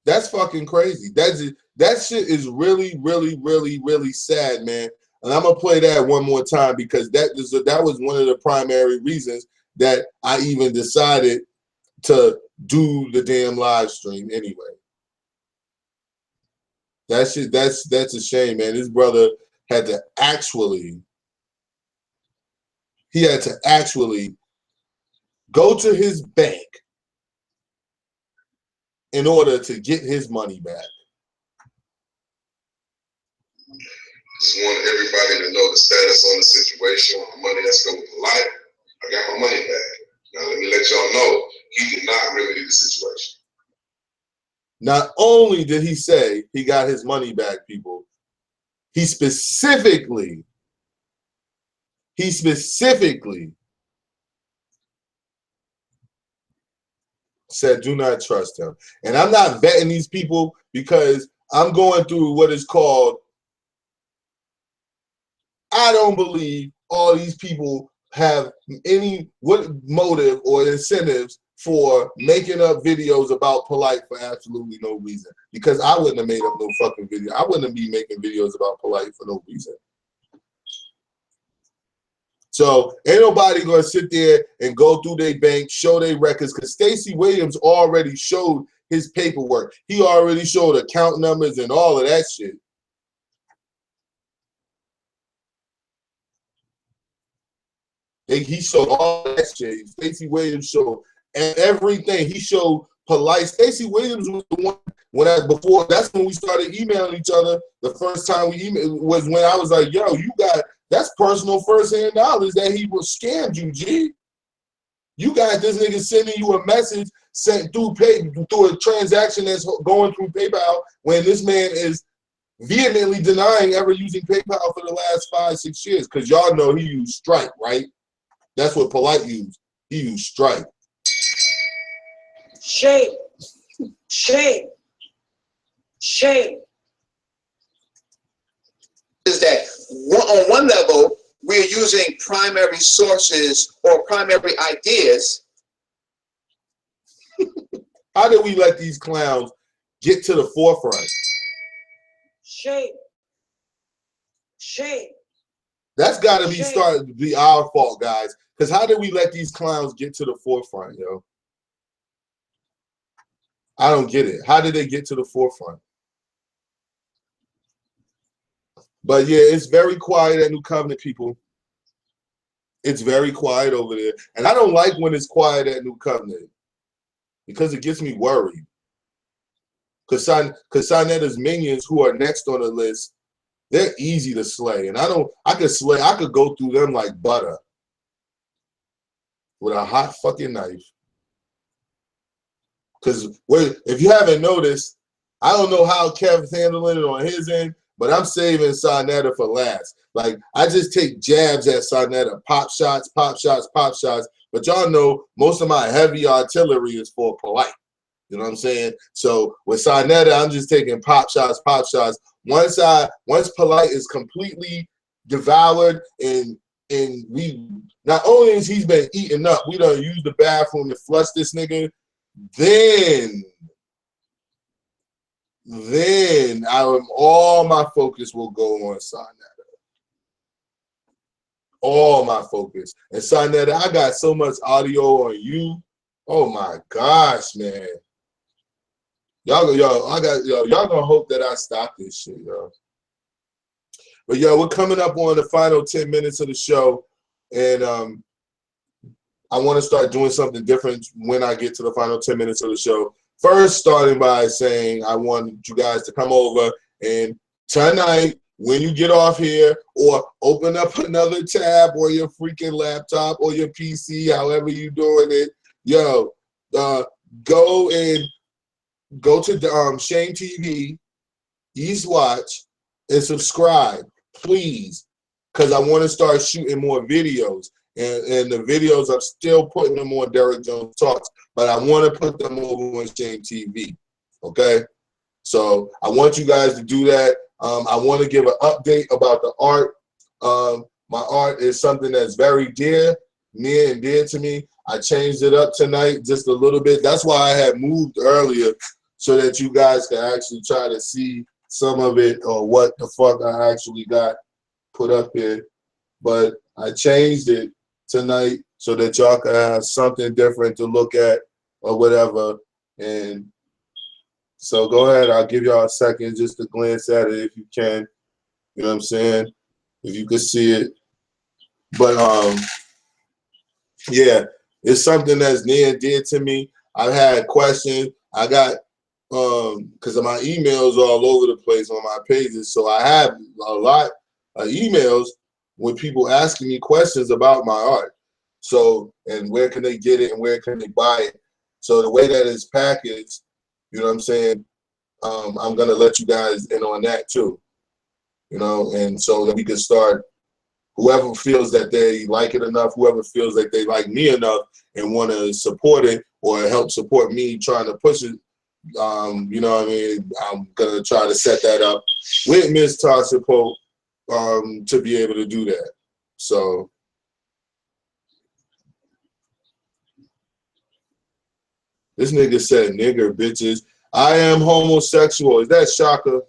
That's fucking crazy. That shit is really, really, really, really sad, man. And I'm gonna play that one more time because that was one of the primary reasons that I even decided to do the damn live stream anyway. That shit, that's a shame, man. This brother had to actually go to his bank in order to get his money back. Just want everybody to know the status on the situation, the money that's going with life. I got my money back. Now let me let y'all know, he did not remedy the situation. Not only did he say he got his money back, people, he specifically said do not trust him. And I'm not vetting these people because I'm going through what is called, I don't believe all these people have any motive or incentives for making up videos about Polite for absolutely no reason. Because I wouldn't have made up no fucking video. I wouldn't be making videos about Polite for no reason. So ain't nobody gonna sit there and go through their bank, show their records, because Stacey Williams already showed his paperwork. He already showed account numbers and all of that shit. He showed all that shit. Stacey Williams showed everything. He showed Polite. Stacey Williams was the one before. That's when we started emailing each other. The first time we emailed was when I was like, "Yo, you got that's personal first-hand knowledge that he was scammed you, G. You got this nigga sending you a message sent through a transaction that's going through PayPal when this man is vehemently denying ever using PayPal for the last 5-6 years because y'all know he used Stripe, right? That's what Polite used. He used Stripe. Shame. Shame. Shame. Is that on one level, we're using primary sources or primary ideas. How did we let these clowns get to the forefront? Shame. Shame. That's got to be our fault, guys. Because how did we let these clowns get to the forefront, yo? I don't get it. How did they get to the forefront? But yeah, it's very quiet at New Covenant, people. It's very quiet over there. And I don't like when it's quiet at New Covenant because it gets me worried. Because Sanetta's minions who are next on the list, they're easy to slay. And I could go through them like butter with a hot fucking knife. Because if you haven't noticed, I don't know how Kev's handling it on his end, but I'm saving Sanetta for last. Like, I just take jabs at Sanetta, pop shots, pop shots, pop shots. But y'all know most of my heavy artillery is for Polite. You know what I'm saying? So with Sanetta, I'm just taking pop shots, pop shots. Once Polite is completely devoured and we not only is he's been eaten up, we done use the bathroom to flush this nigga, then all my focus will go on Sanetta. All my focus. And Sanetta, I got so much audio on you. Oh my gosh, man. Y'all gonna hope that I stop this shit, yo. But yo, we're coming up on the final 10 minutes of the show, and I want to start doing something different when I get to the final 10 minutes of the show. First, starting by saying I want you guys to come over and tonight, when you get off here, or open up another tab or your freaking laptop or your PC, however you doing it, yo, go to Shane TV, East Watch, and subscribe, please, because I want to start shooting more videos. And the videos, I'm still putting them on Derek Jones Talks, but I want to put them over on Shane TV, okay? So I want you guys to do that. I want to give an update about the art My art is something that's very near and dear to me. I changed it up tonight just a little bit. That's why I had moved earlier, so that you guys can actually try to see some of it or what the fuck I actually got put up here. But I changed it tonight so that y'all can have something different to look at or whatever. And so go ahead, I'll give y'all a second just to glance at it if you can. You know what I'm saying? If you could see it. But yeah, it's something that's near and dear to me. I've had questions. I got because of my emails all over the place on my pages. So I have a lot of emails with people asking me questions about my art. So, and where can they get it and where can they buy it? So the way that it's packaged, you know what I'm saying? I'm gonna let you guys in on that too. You know, and so that we can start. Whoever feels that they like it enough, whoever feels that they like me enough and want to support it or help support me trying to push it, you know what I mean? I'm going to try to set that up with Ms. Tasha Pope to be able to do that. So, this nigga said, nigger, bitches. I am homosexual. Is that Shaka?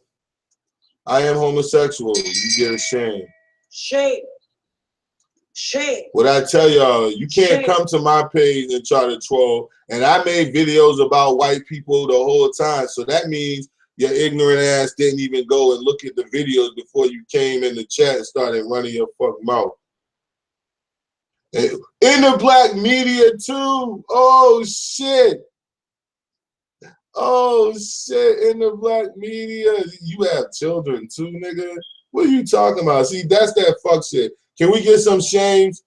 I am homosexual. You get a shame. Shame. Shame. What I tell y'all, you can't Shame. come to my page and try to troll. And I made videos about white people the whole time. So that means your ignorant ass didn't even go and look at the videos before you came in the chat and started running your fucking mouth. And in the black media too. Oh shit. Oh shit. In the black media. You have children too, nigga. What are you talking about? See, that's that fuck shit. Can we get some shames?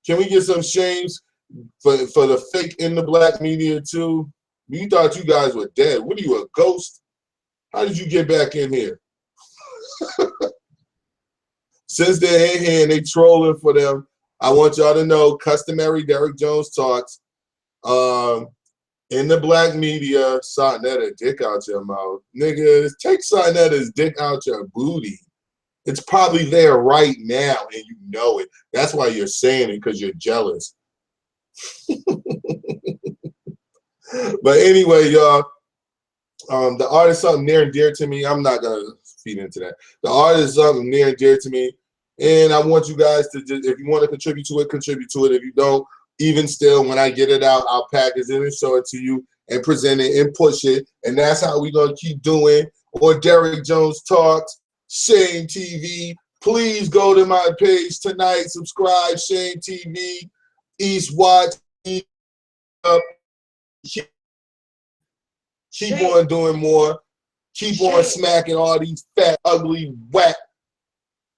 Can we get some shames for the fake in the black media too? You thought you guys were dead. What are you, a ghost? How did you get back in here? Since they're in here and they trolling for them, I want y'all to know, customary Derek Jones talks. In the black media, Sonetta, dick out your mouth. Nigga, take Sonetta's dick out your booty. It's probably there right now, and you know it. That's why you're saying it, because you're jealous. But anyway, y'all, the art is something near and dear to me. I'm not going to feed into that. The art is something near and dear to me. And I want you guys to just, if you want to contribute to it, contribute to it. If you don't, even still, when I get it out, I'll package it and show it to you and present it and push it. And that's how we're going to keep doing. Or Derek Jones Talks. Shane TV. Please go to my page tonight. Subscribe, Shane TV. East Watch. Up. Keep on doing more. Keep on smacking all these fat, ugly, whack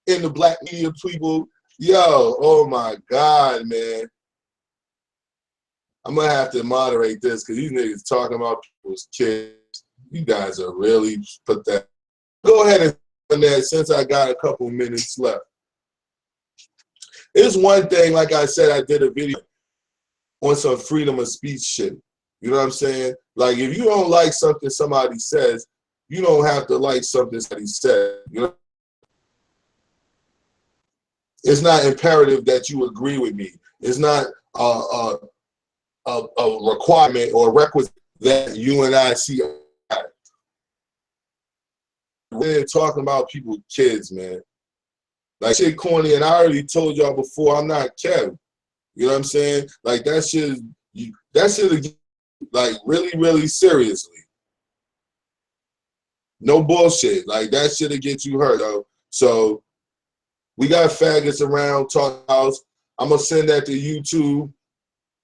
in the black media people. Yo, oh my God, man. I'm gonna have to moderate this because these niggas talking about people's kids. You guys are really pathetic. Go ahead and that since I got a couple minutes left. It's one thing, like I said, I did a video on some freedom of speech shit. You know what I'm saying? Like, if you don't like something somebody says, you don't have to like something somebody said. You know? It's not imperative that you agree with me. It's not a requirement or a requisite that you and I see. We're talking about people's kids, man. Like, shit corny, and I already told y'all before, I'm not Kev. You know what I'm saying? Like, that shit, like, really, really seriously. No bullshit. Like, that shit'll get you hurt, though. So, we got faggots around Talk House. I'm gonna send that to YouTube.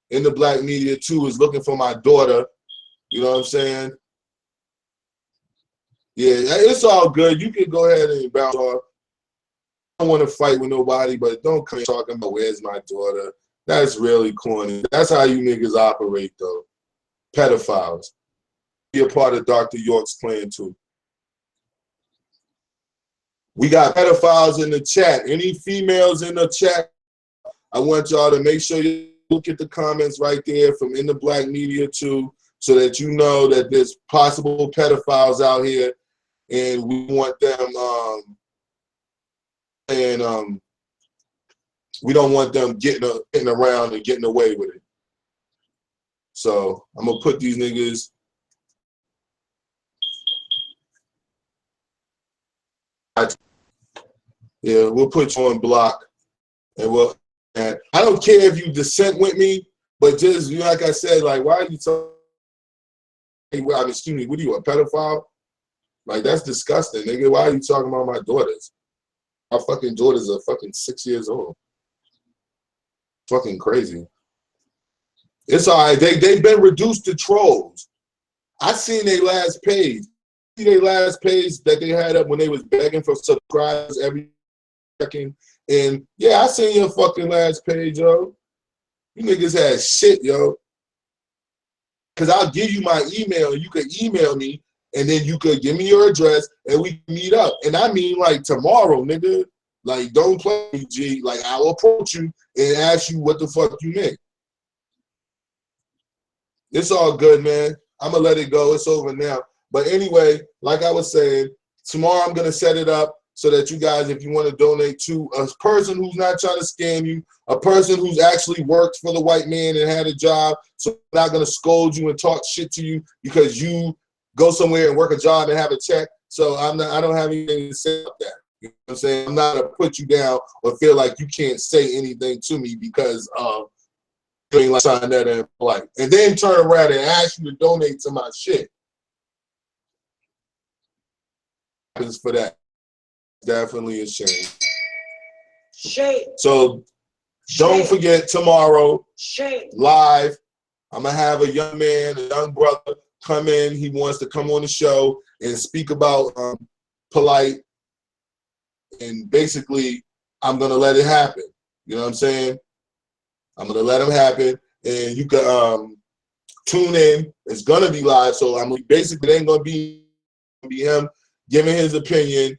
In the black media, too, is looking for my daughter. You know what I'm saying? Yeah, it's all good. You can go ahead and bounce off. I don't want to fight with nobody, but don't come talking about where's my daughter. That's really corny. That's how you niggas operate, though. Pedophiles. Be a part of Dr. York's clan, too. We got pedophiles in the chat. Any females in the chat, I want y'all to make sure you look at the comments right there from In the Black Media, too, so that you know that there's possible pedophiles out here. And we want them, And we don't want them getting around and getting away with it. So I'm gonna put these niggas. Yeah, we'll put you on block, and we'll. And I don't care if you dissent with me, but just like I said, like, why are you talking? Excuse me, what are you, a pedophile? Like, that's disgusting, nigga. Why are you talking about my daughters? My fucking daughters are fucking 6 years old. Fucking crazy. It's all right. They've been reduced to trolls. I seen their last page. Their last page that they had up when they was begging for subscribers every second. And yeah, I seen your fucking last page, yo. You niggas had shit, yo. Cause I'll give you my email and you can email me and then you could give me your address and we can meet up. And I mean like tomorrow, nigga. Like, don't play me, G. Like, I'll approach you and ask you what the fuck you make. It's all good, man. I'm gonna let it go. It's over now. But anyway, like I was saying, tomorrow I'm gonna set it up so that you guys, if you want to donate to a person who's not trying to scam you, a person who's actually worked for the white man and had a job, so they're not gonna scold you and talk shit to you because you go somewhere and work a job and have a check. So I don't have anything to say about that. You know what I'm saying? I'm not gonna put you down or feel like you can't say anything to me because you ain't like sign that in polite. And then turn around and ask you to donate to my shit. For that. Definitely a shame. Shame. So don't forget tomorrow, live, I'm gonna have a young man, a young brother come in. He wants to come on the show and speak about polite. And basically, I'm gonna let it happen. You know what I'm saying? I'm gonna let him happen, and you can tune in. It's gonna be live, so I'm basically it ain't gonna be him giving his opinion.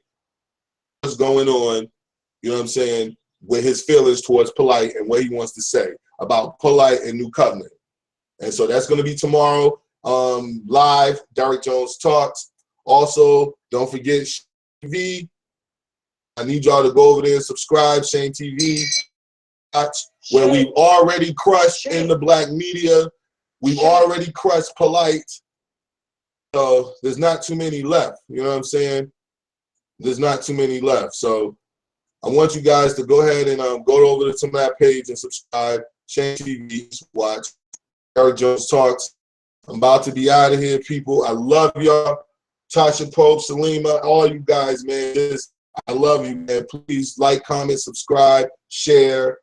What's going on, you know what I'm saying, with his feelings towards polite and what he wants to say about polite and New Covenant. And so that's going to be tomorrow, live, Derek Jones Talks. Also, don't forget TV. I need y'all to go over there and subscribe, Shane TV, where we've already crushed in the black media. We've already crushed polite. So there's not too many left, you know what I'm saying? There's not too many left. So I want you guys to go ahead and go over to my page and subscribe. Shane TV, watch. Derek Jones Talks. I'm about to be out of here, people. I love y'all. Tasha Pope, Salima, all you guys, man. I love you, man. Please like, comment, subscribe, share.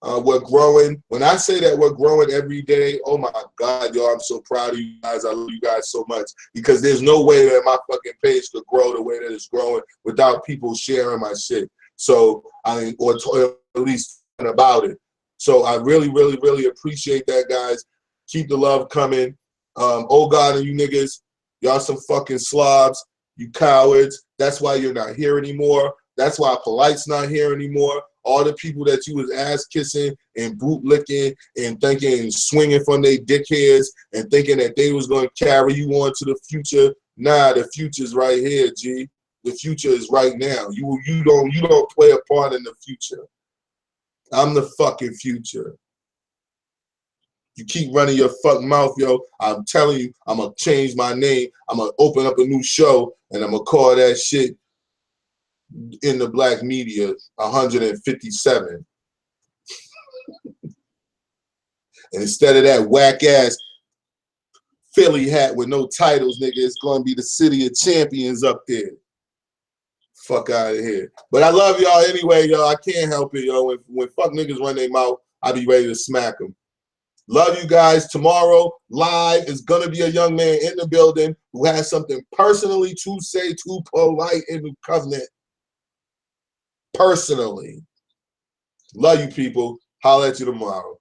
We're growing. When I say that we're growing every day, oh my God, y'all, I'm so proud of you guys. I love you guys so much because there's no way that my fucking page could grow the way that it's growing without people sharing my shit. So, or at least talking about it. So I really, really, really appreciate that, guys. Keep the love coming. Oh God, and you niggas, y'all some fucking slobs, you cowards. That's why you're not here anymore. That's why Polite's not here anymore. All the people that you was ass kissing and boot licking and thinking and swinging from their dickheads and thinking that they was going to carry you on to the future. Nah, the future's right here, G. The future is right now. You don't play a part in the future. I'm the fucking future. You keep running your fuck mouth, yo. I'm telling you, I'm gonna change my name. I'm gonna open up a new show and I'm gonna call that shit in the black media 157. And instead of that whack ass Philly hat with no titles, nigga, it's gonna be the City of Champions up there. Fuck out of here. But I love y'all anyway, yo. I can't help it, yo. When fuck niggas run their mouth, I be ready to smack them. Love you guys. Tomorrow, live, is going to be a young man in the building who has something personally to say to Polite in New Covenant. Personally. Love you, people. Holler at you tomorrow.